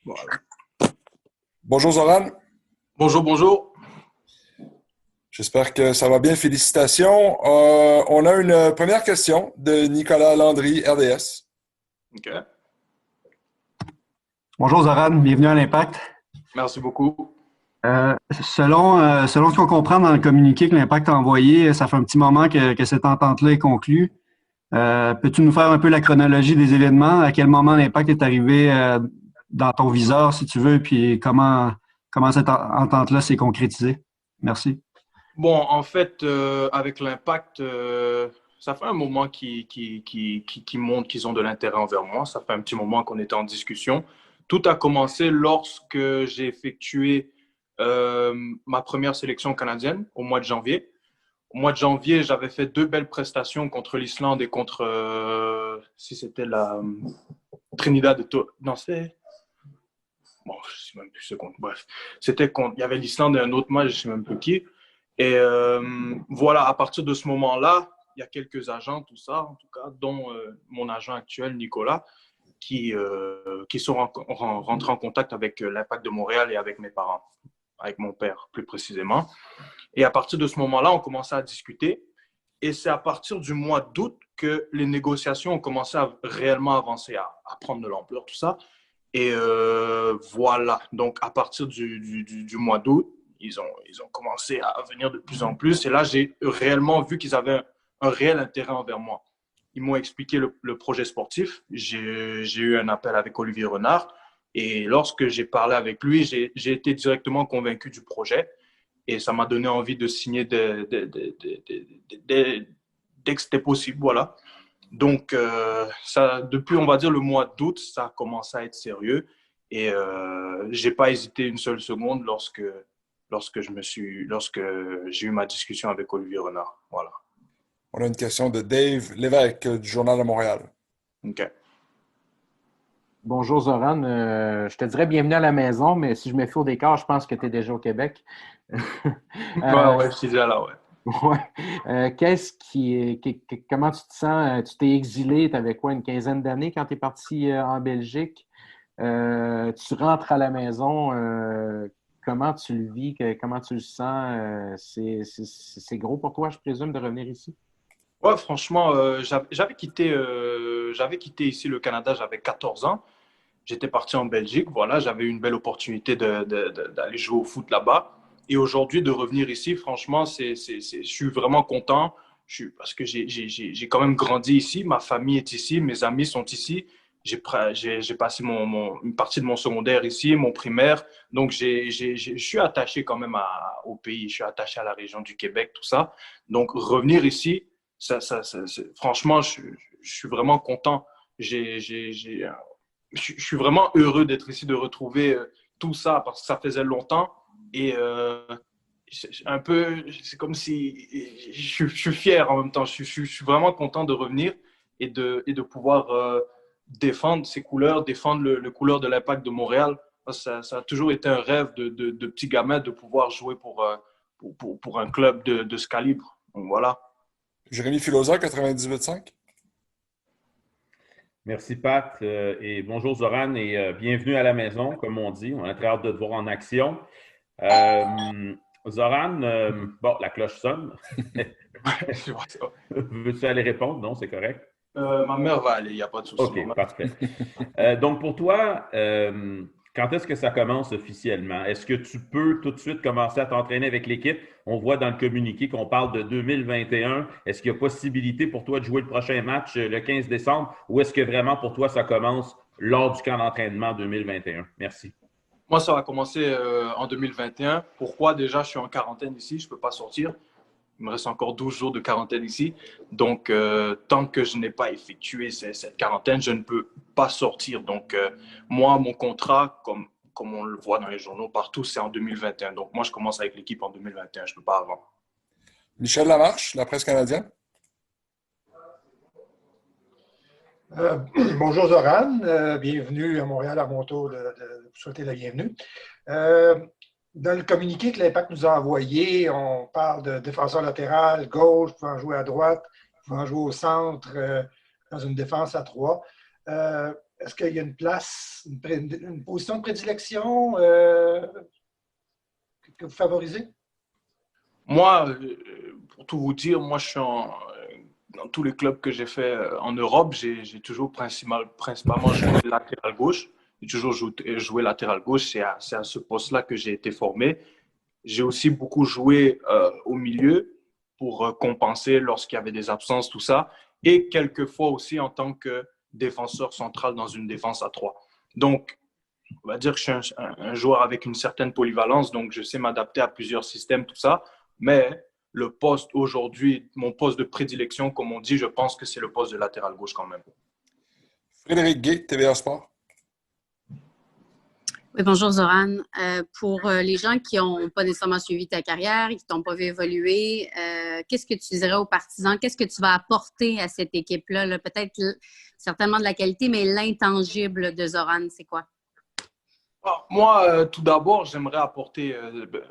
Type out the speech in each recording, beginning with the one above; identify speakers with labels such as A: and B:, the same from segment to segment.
A: Voilà.
B: Bonjour Zoran,
A: Bonjour, bonjour.
B: j'espère que ça va bien. Félicitations. On a une première question de Nicolas Landry, RDS.
A: OK.
C: Bonjour Zoran, bienvenue à l'Impact.
A: Merci beaucoup.
C: Selon ce qu'on comprend dans le communiqué que l'Impact a envoyé, ça fait un petit moment que cette entente-là est conclue. Peux-tu nous faire un peu la chronologie des événements? À quel moment l'Impact est arrivé dans ton viseur, si tu veux, puis comment cette entente-là s'est concrétisée? Merci.
A: Bon, en fait, avec l'impact, ça fait un moment qui montrent qu'ils ont de l'intérêt envers moi. Ça fait un petit moment qu'on était en discussion. Tout a commencé lorsque j'ai effectué euh, ma première sélection canadienne au mois de janvier. Au mois de janvier, j'avais fait deux belles prestations contre l'Islande et contre, si c'était la Trinidad de Tobago. Non, c'est bon, je ne sais même plus ce contre. Bref, c'était contre. Il y avait l'Islande et un autre match, je ne sais même plus qui. Et voilà, à partir de ce moment-là, il y a quelques agents, tout ça, en tout cas, dont mon agent actuel, Nicolas, qui sont rentrés en contact avec l'Impact de Montréal et avec mes parents, avec mon père plus précisément. Et à partir de ce moment-là, on commençait à discuter. Et c'est à partir du mois d'août que les négociations ont commencé à réellement avancer, à prendre de l'ampleur, tout ça. Et voilà, donc à partir du mois d'août, ils ont commencé à venir de plus en plus. Et là, j'ai réellement vu qu'ils avaient un réel intérêt envers moi. Ils m'ont expliqué le projet sportif. J'ai eu un appel avec Olivier Renard. Et lorsque j'ai parlé avec lui, j'ai été directement convaincu du projet. Et ça m'a donné envie de signer dès que c'était possible. Voilà. Donc, ça, depuis, on va dire, le mois d'août, ça a commencé à être sérieux. Et j'ai pas hésité une seule seconde lorsque j'ai eu ma discussion avec Olivier Renard. Voilà.
B: On a une question de Dave Lévesque du Journal de Montréal.
A: OK.
D: Bonjour Zoran, je te dirais bienvenue à la maison, mais si je me fie au décor, je pense que tu es déjà au Québec.
A: Ouais, je suis déjà là, ouais.
D: Ouais. Comment tu te sens? Tu t'es exilé, tu avais quoi, une quinzaine d'années quand tu es parti en Belgique? Tu rentres à la maison, comment tu le vis? Comment tu le sens? C'est gros pour toi, je présume, de revenir ici?
A: Ouais, franchement, j'avais quitté ici le Canada, j'avais 14 ans. J'étais parti en Belgique, voilà, j'avais eu une belle opportunité d'aller jouer au foot là-bas. Et aujourd'hui, de revenir ici, franchement, je suis vraiment content. Parce que j'ai quand même grandi ici, ma famille est ici, mes amis sont ici. J'ai passé une partie de mon secondaire ici, mon primaire. Donc, je suis attaché quand même au pays, je suis attaché à la région du Québec, tout ça. Donc, revenir ici, franchement, je suis vraiment content. J'ai, j'ai, j'ai, je suis vraiment heureux d'être ici, de retrouver tout ça parce que ça faisait longtemps et un peu, c'est comme si je suis fier en même temps. Je suis vraiment content de revenir et de pouvoir défendre ces couleurs, défendre le couleur de l'Impact de Montréal. Ça a toujours été un rêve de petit gamin de pouvoir jouer pour un club de ce calibre. Donc voilà.
B: Jérémy Filosa, 98.5.
E: Merci Pat et bonjour Zoran et bienvenue à la maison, comme on dit. On a très hâte de te voir en action. Zoran, bon, la cloche sonne. Veux-tu aller répondre? Non, c'est correct.
A: Ma mère va aller, il n'y a pas de souci.
E: OK, parfait. Donc pour toi, quand est-ce que ça commence officiellement? Est-ce que tu peux tout de suite commencer à t'entraîner avec l'équipe? On voit dans le communiqué qu'on parle de 2021. Est-ce qu'il y a possibilité pour toi de jouer le prochain match le 15 décembre ou est-ce que vraiment pour toi ça commence lors du camp d'entraînement 2021? Merci.
A: Moi, ça va commencer en 2021. Pourquoi? Déjà, je suis en quarantaine ici, je ne peux pas sortir. Il me reste encore 12 jours de quarantaine ici. Donc, tant que je n'ai pas effectué cette quarantaine, je ne peux pas sortir. Donc, moi, mon contrat, comme on le voit dans les journaux partout, c'est en 2021. Donc, moi, je commence avec l'équipe en 2021. Je ne peux pas avant.
B: Michel Lamarche, la presse canadienne.
F: Bonjour Zoran, bienvenue à Montréal à mon tour de vous souhaiter la bienvenue. Dans le communiqué que l'Impact nous a envoyé, on parle de défenseur latéral, gauche, pouvant jouer à droite, pouvant jouer au centre, dans une défense à trois. est-ce qu'il y a une place, une position de prédilection que vous favorisez?
A: Moi, pour tout vous dire, moi, je suis dans tous les clubs que j'ai fait en Europe, j'ai toujours principalement joué latéral gauche. J'ai toujours joué latéral gauche. C'est à ce poste-là que j'ai été formé. J'ai aussi beaucoup joué au milieu pour compenser lorsqu'il y avait des absences, tout ça. Et quelquefois aussi en tant que défenseur central dans une défense à 3. Donc, on va dire que je suis un joueur avec une certaine polyvalence, donc je sais m'adapter à plusieurs systèmes, tout ça. Mais le poste aujourd'hui, mon poste de prédilection, comme on dit, je pense que c'est le poste de latéral gauche quand même.
B: Frédéric Gay, TVA Sport.
G: Oui, bonjour Zoran. Pour les gens qui n'ont pas nécessairement suivi ta carrière, qui ne t'ont pas vu évoluer, qu'est-ce que tu dirais aux partisans? Qu'est-ce que tu vas apporter à cette équipe-là? Là? Peut-être certainement de la qualité, mais l'intangible de Zoran, c'est quoi?
A: Moi, tout d'abord, j'aimerais apporter,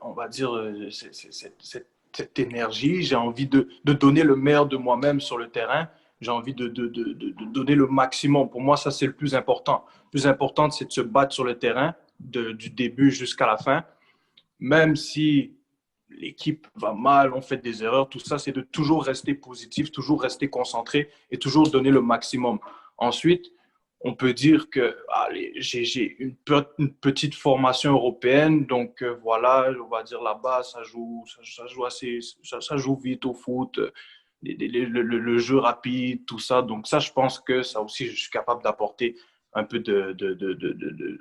A: on va dire, cette énergie. J'ai envie de donner le meilleur de moi-même sur le terrain. J'ai envie de donner le maximum. Pour moi, ça, c'est le plus important. Le plus important, c'est de se battre sur le terrain du début jusqu'à la fin. Même si l'équipe va mal, on fait des erreurs, tout ça, c'est de toujours rester positif, toujours rester concentré et toujours donner le maximum. Ensuite, on peut dire que j'ai une petite formation européenne, donc voilà, on va dire là-bas, ça joue vite au foot, le jeu rapide, tout ça. Donc ça, je pense que ça aussi, je suis capable d'apporter un peu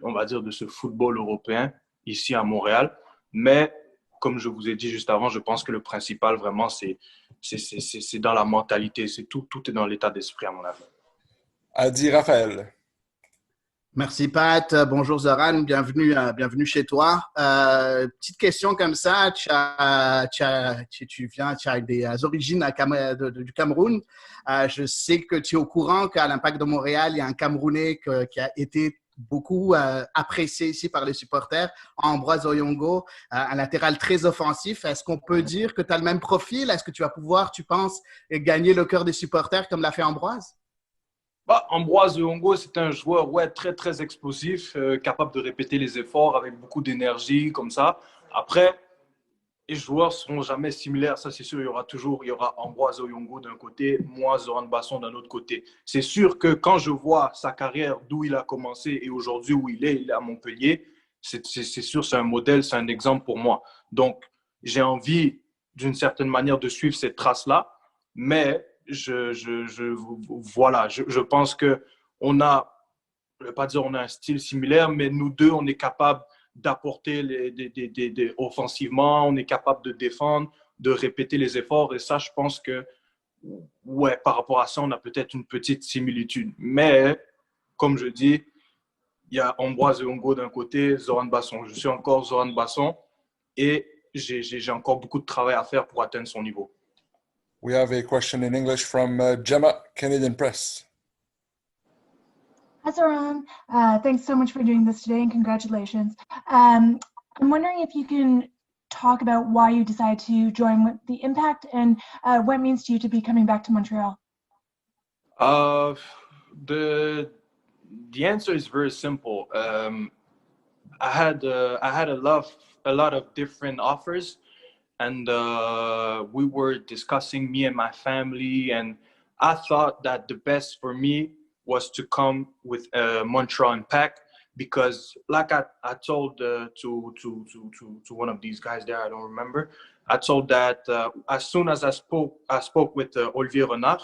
A: on va dire, de ce football européen ici à Montréal. Mais comme je vous ai dit juste avant, je pense que le principal vraiment, c'est dans la mentalité, c'est tout est dans l'état d'esprit à mon avis.
B: Adi Raphaël.
H: Merci Pat. Bonjour Zoran, bienvenue chez toi. Petite question comme ça, tu as des origines du Cameroun. Je sais que tu es au courant qu'à l'Impact de Montréal, il y a un Camerounais qui a été beaucoup apprécié ici par les supporters, Ambroise Oyongo, un latéral très offensif. Est-ce qu'on peut dire que tu as le même profil? Est-ce que tu vas pouvoir, tu penses, gagner le cœur des supporters comme l'a fait Ambroise?
A: Ambroise Oyongo, c'est un joueur très, très explosif, capable de répéter les efforts avec beaucoup d'énergie, comme ça. Après, les joueurs ne seront jamais similaires, ça c'est sûr. Il y aura Ambroise Oyongo d'un côté, moi, Zoran Basson d'un autre côté. C'est sûr que quand je vois sa carrière, d'où il a commencé et aujourd'hui où il est à Montpellier, c'est sûr, c'est un modèle, c'est un exemple pour moi. Donc, j'ai envie, d'une certaine manière, de suivre cette trace-là, mais je pense qu'on a, je ne vais pas dire on a un style similaire, mais nous deux, on est capable d'apporter offensivement, on est capable de défendre, de répéter les efforts. Et ça, je pense que, ouais, par rapport à ça, on a peut-être une petite similitude. Mais, comme je dis, il y a Ambroise Oyongo d'un côté, Zoran Basson. Je suis encore Zoran Basson et j'ai encore beaucoup de travail à faire pour atteindre son niveau.
B: We have a question in English from Gemma, Canadian Press.
I: Hi, Zoran. Thanks so much for doing this today and congratulations. I'm wondering if you can talk about why you decided to join the Impact and what it means to you to be coming back to Montreal.
A: The answer is very simple. I had a lot of different offers. And we were discussing, me and my family, and I thought that the best for me was to come with Montreal Impact because, like I told to one of these guys there, I don't remember. I told that as soon as I spoke with Olivier Renard,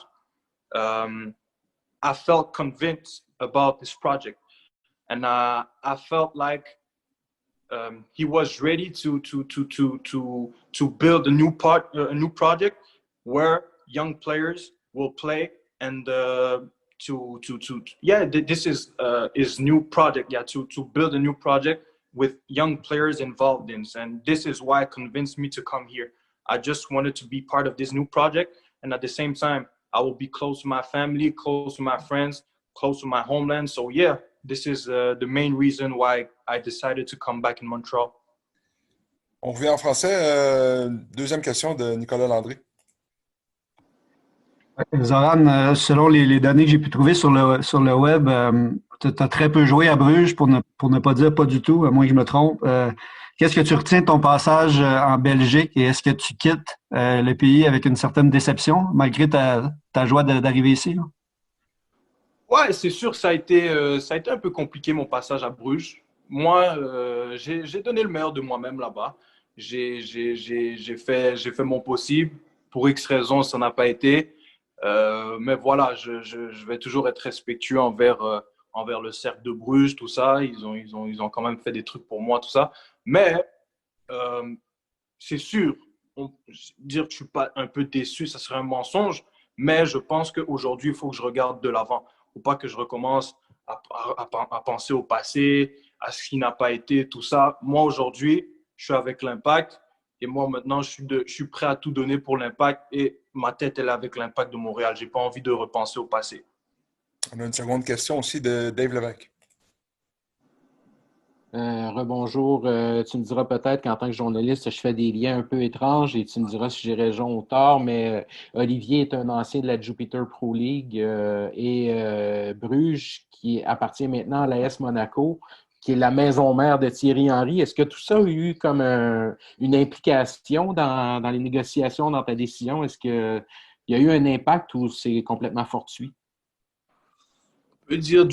A: I felt convinced about this project, and I felt like he was ready to build a new project where young players will play, and this is his new project. Yeah, to build a new project with young players involved in, and this is why it convinced me to come here. I just wanted to be part of this new project, and at the same time, I will be close to my family, close to my friends, close to my homeland. So yeah. This is the main reason why I decided to come back in Montreal.
B: On revient en français. Deuxième question de Nicolas Landry.
C: Zoran, selon les données que j'ai pu trouver sur le web, as très peu joué à Bruges, pour ne pas dire pas du tout, à moins que je me trompe. Qu'est-ce que tu retiens de ton passage en Belgique et est-ce que tu quittes le pays avec une certaine déception, malgré ta joie d'arriver ici, là?
A: Ouais, c'est sûr, ça a été un peu compliqué mon passage à Bruges. Moi, j'ai donné le meilleur de moi-même là-bas. J'ai fait mon possible. Pour X raisons, ça n'a pas été. Mais voilà, je vais toujours être respectueux envers le cercle de Bruges, tout ça. Ils ont quand même fait des trucs pour moi, tout ça. Mais euh, c'est sûr, dire que je ne suis pas un peu déçu, ça serait un mensonge. Mais je pense qu'aujourd'hui, il faut que je regarde de l'avant. Il ne faut pas que je recommence à penser au passé, à ce qui n'a pas été, tout ça. Moi, aujourd'hui, je suis avec l'Impact. Et moi, maintenant, je suis prêt à tout donner pour l'Impact. Et ma tête, elle est avec l'Impact de Montréal. Je n'ai pas envie de repenser au passé.
B: On a une seconde question aussi de Dave Lévesque.
D: Rebonjour. Tu me diras peut-être qu'en tant que journaliste, je fais des liens un peu étranges et tu me diras si j'ai raison ou tort, mais Olivier est un ancien de la Jupiter Pro League et Bruges, qui appartient maintenant à l'AS Monaco, qui est la maison mère de Thierry Henry. Est-ce que tout ça a eu comme une implication dans les négociations, dans ta décision? Est-ce qu'il y a eu un impact ou c'est complètement fortuit?
A: Je veux dire,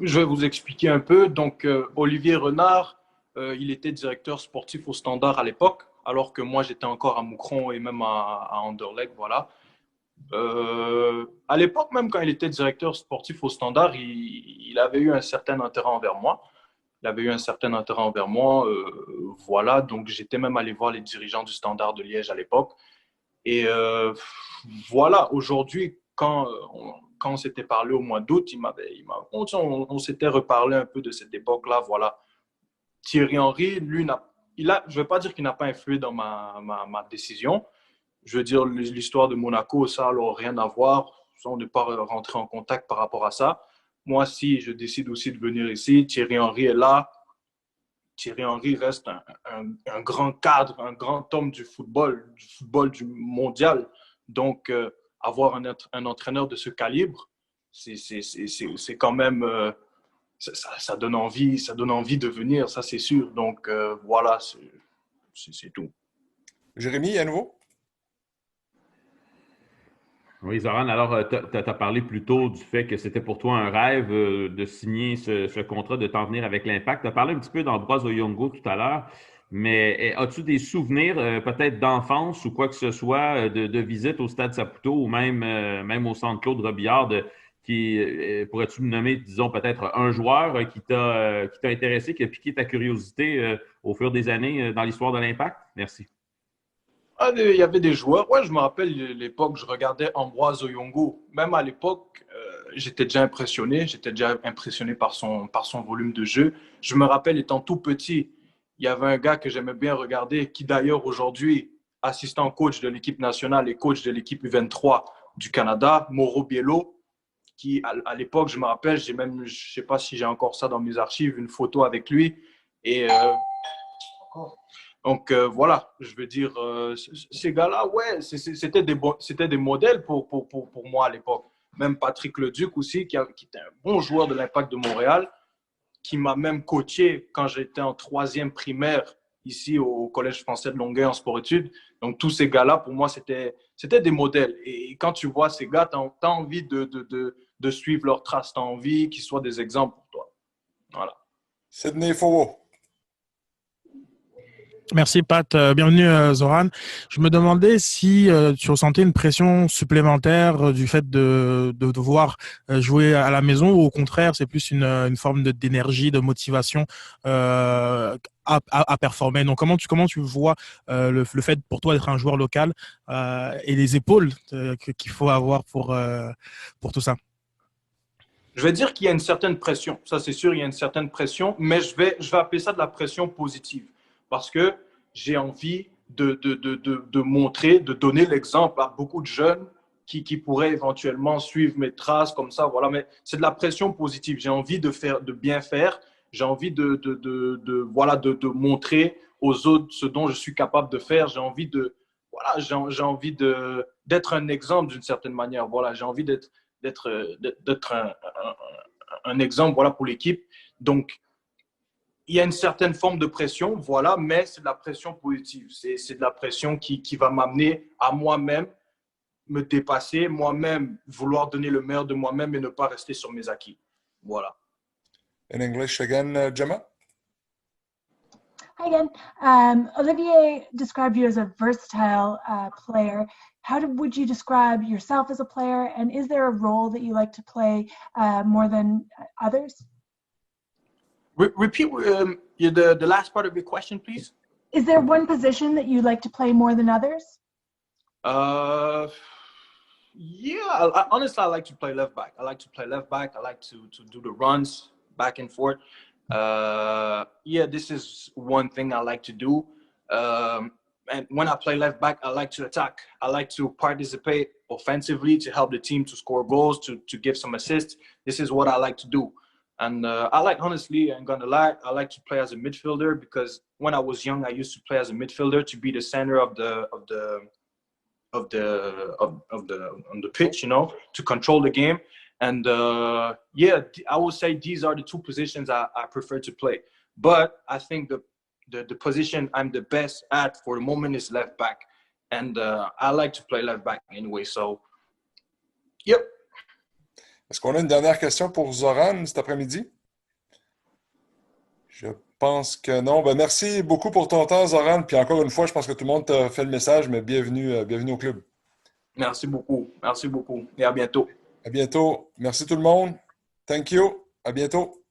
A: je vais vous expliquer un peu. Donc, Olivier Renard, il était directeur sportif au Standard à l'époque, alors que moi, j'étais encore à Moucron et même à Anderlecht, voilà. À l'époque, même quand il était directeur sportif au Standard, il avait eu un certain intérêt envers moi. Il avait eu un certain intérêt envers moi. Voilà, donc j'étais même allé voir les dirigeants du Standard de Liège à l'époque. Et voilà, aujourd'hui, quand on s'était parlé au mois d'août, on s'était reparlé un peu de cette époque-là. Voilà. Thierry Henry, lui, je ne veux pas dire qu'il n'a pas influé dans ma décision. Je veux dire, l'histoire de Monaco, ça n'a rien à voir. On n'est pas rentré en contact par rapport à ça. Moi, si je décide aussi de venir ici, Thierry Henry est là. Thierry Henry reste un grand cadre, un grand homme du football du mondial. Donc, avoir un entraîneur de ce calibre, c'est quand même, ça donne envie de venir, ça c'est sûr. Donc, voilà, c'est tout.
B: Jérémy, à nouveau?
E: Oui, Zoran, alors tu as parlé plus tôt du fait que c'était pour toi un rêve de signer ce contrat, de t'en venir avec l'Impact. Tu as parlé un petit peu d'Ambroise Oyongo tout à l'heure, mais as-tu des souvenirs peut-être d'enfance ou quoi que ce soit de visite au Stade Saputo ou même au Centre Claude Robillard pourrais-tu me nommer, disons, peut-être un joueur qui t'a intéressé, qui a piqué ta curiosité au fur des années dans l'histoire de l'Impact? Merci.
A: Il y avait des joueurs. Ouais, je me rappelle l'époque, je regardais Ambroise Oyongo. Même à l'époque, j'étais déjà impressionné par son volume de jeu. Je me rappelle, étant tout petit, il y avait un gars que j'aimais bien regarder, qui d'ailleurs aujourd'hui, assistant coach de l'équipe nationale et coach de l'équipe U23 du Canada, Mauro Biello, qui à l'époque, je me rappelle, je ne sais pas si j'ai encore ça dans mes archives, une photo avec lui. Et donc, voilà, je veux dire, ces gars-là, ouais, c'était des modèles pour moi à l'époque. Même Patrick Leduc aussi, qui était un bon joueur de l'Impact de Montréal, qui m'a même coaché quand j'étais en 3e primaire ici au Collège français de Longueuil en sport-études. Donc, tous ces gars-là, pour moi, c'était des modèles. Et quand tu vois ces gars, tu as envie de suivre leurs traces, tu as envie qu'ils soient des exemples pour toi. Voilà.
B: Sidney Fauveau.
J: Merci Pat, bienvenue Zoran. Je me demandais si tu ressentais une pression supplémentaire du fait de devoir jouer à la maison ou au contraire c'est plus une forme d'énergie, de motivation à performer. Donc comment tu vois le fait pour toi d'être un joueur local et les épaules qu'il faut avoir pour tout ça?
A: Je vais dire qu'il y a une certaine pression. Ça, c'est sûr, il y a une certaine pression, mais je vais appeler ça de la pression positive. Parce que j'ai envie de montrer, de donner l'exemple à beaucoup de jeunes qui pourraient éventuellement suivre mes traces comme ça. Voilà. Mais c'est de la pression positive. J'ai envie de bien faire. J'ai envie de montrer aux autres ce dont je suis capable de faire. J'ai envie d'être un exemple d'une certaine manière. Voilà. J'ai envie d'être un exemple, voilà, pour l'équipe. Donc, il y a une certaine forme de pression, voilà, mais c'est de la pression positive. C'est de la pression qui va m'amener à moi-même me dépasser, moi-même vouloir donner le meilleur de moi-même et ne pas rester sur mes acquis. Voilà.
B: In English again, Gemma?
I: Hi again. Olivier described you as a versatile player. Would you describe yourself as a player, and is there a role that you like to play more than others?
A: Repeat the last part of your question, please.
I: Is there one position that you like to play more than others?
A: Yeah, honestly, I like to play left back. I like to do the runs back and forth. Yeah, this is one thing I like to do. And when I play left back, I like to attack. I like to participate offensively to help the team to score goals, to give some assists. This is what I like to do. And I like, honestly, I'm gonna lie, I like to play as a midfielder because when I was young, I used to play as a midfielder to be the center of the pitch, you know, to control the game. And yeah, I would say these are the two positions I prefer to play. But I think the position I'm the best at for the moment is left back. And I like to play left back anyway. So, yep.
B: Est-ce qu'on a une dernière question pour Zoran cet après-midi? Je pense que non. Ben, merci beaucoup pour ton temps, Zoran. Puis encore une fois, je pense que tout le monde t'a fait le message, mais bienvenue au club.
A: Merci beaucoup. Merci beaucoup. Et à bientôt.
B: À bientôt. Merci tout le monde. Thank you. À bientôt.